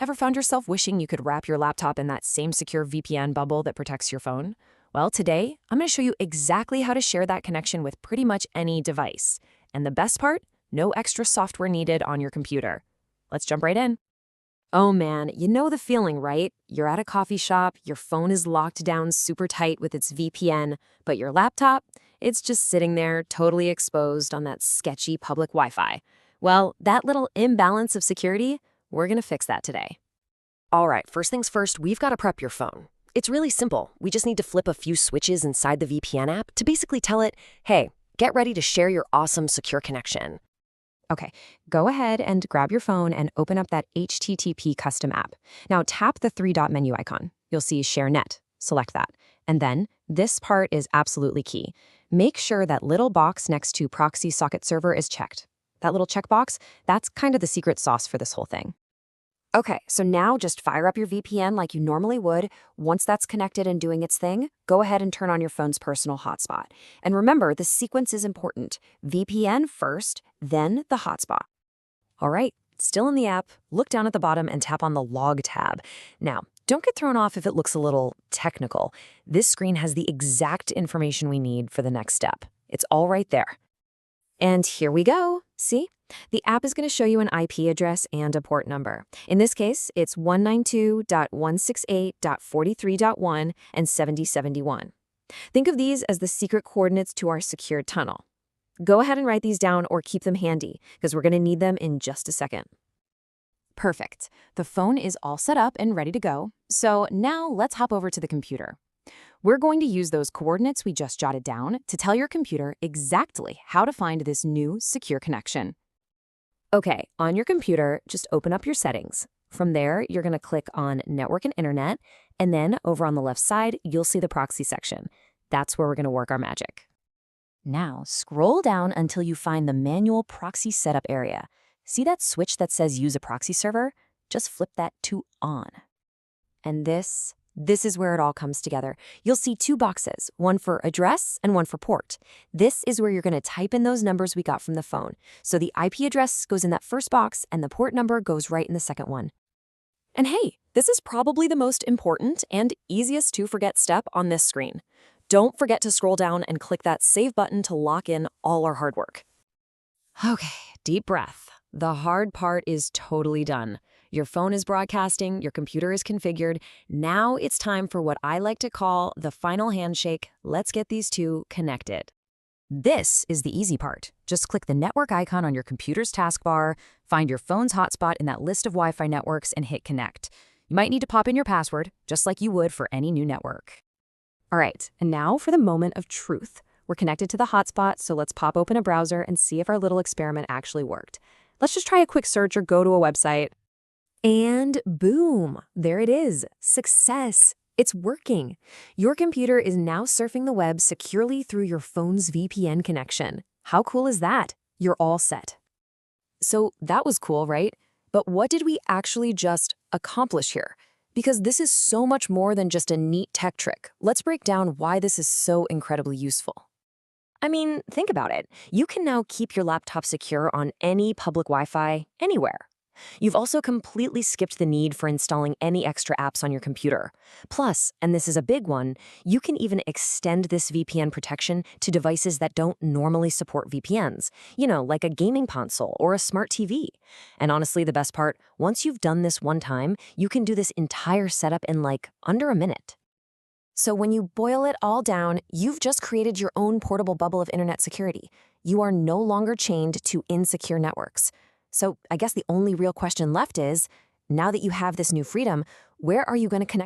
Ever found yourself wishing you could wrap your laptop in that same secure VPN bubble that protects your phone? Well, today, I'm going to show you exactly how to share that connection with pretty much any device. And the best part? No extra software needed on your computer. Let's jump right in. Oh man, you know the feeling, right? You're at a coffee shop, your phone is locked down super tight with its VPN, but your laptop, it's just sitting there totally exposed on that sketchy public Wi-Fi. Well, that little imbalance of security, we're going to fix that today. All right, first things first, we've got to prep your phone. It's really simple. We just need to flip a few switches inside the VPN app to basically tell it, hey, get ready to share your awesome secure connection. Okay, go ahead and grab your phone and open up that HTTP Custom app. Now tap the three-dot menu icon. You'll see Share Net. Select that. And then, this part is absolutely key. Make sure that little box next to Proxy Socket Server is checked. That little checkbox, that's kind of the secret sauce for this whole thing. Okay, so now just fire up your VPN like you normally would. Once that's connected and doing its thing, go ahead and turn on your phone's personal hotspot. And remember, the sequence is important. VPN first, then the hotspot. All right, still in the app, look down at the bottom and tap on the Log tab. Now, don't get thrown off if it looks a little technical. This screen has the exact information we need for the next step. It's all right there. And here we go. See? The app is going to show you an IP address and a port number. In this case, it's 192.168.43.1 and 7071. Think of these as the secret coordinates to our secured tunnel. Go ahead and write these down or keep them handy, because we're going to need them in just a second. Perfect. The phone is all set up and ready to go. So now let's hop over to the computer. We're going to use those coordinates we just jotted down to tell your computer exactly how to find this new secure connection. Okay, on your computer, just open up your settings. From there, you're going to click on Network and Internet, and then over on the left side, you'll see the Proxy section. That's where we're going to work our magic. Now, scroll down until you find the Manual Proxy Setup area. See that switch that says Use a Proxy Server? Just flip that to On. And this is where it all comes together. You'll see two boxes, one for address and one for port. This is where you're going to type in those numbers we got from the phone. So the IP address goes in that first box and the port number goes right in the second one. And hey, this is probably the most important and easiest to forget step on this screen. Don't forget to scroll down and click that Save button to lock in all our hard work. Okay, deep breath. The hard part is totally done. Your phone is broadcasting, your computer is configured. Now it's time for what I like to call the final handshake. Let's get these two connected. This is the easy part. Just click the network icon on your computer's taskbar, find your phone's hotspot in that list of Wi-Fi networks, and hit connect. You might need to pop in your password, just like you would for any new network. All right, and now for the moment of truth. We're connected to the hotspot, so let's pop open a browser and see if our little experiment actually worked. Let's just try a quick search or go to a website. And boom, there it is. Success. It's working. Your computer is now surfing the web securely through your phone's VPN connection. How cool is that? You're all set. So that was cool, right? But what did we actually just accomplish here? Because this is so much more than just a neat tech trick. Let's break down why this is so incredibly useful. I mean, think about it. You can now keep your laptop secure on any public Wi-Fi anywhere. You've also completely skipped the need for installing any extra apps on your computer. Plus, and this is a big one, you can even extend this VPN protection to devices that don't normally support VPNs, like a gaming console or a smart TV. And honestly, the best part, once you've done this one time, you can do this entire setup in under a minute. So when you boil it all down, you've just created your own portable bubble of internet security. You are no longer chained to insecure networks. So I guess the only real question left is, now that you have this new freedom, where are you going to connect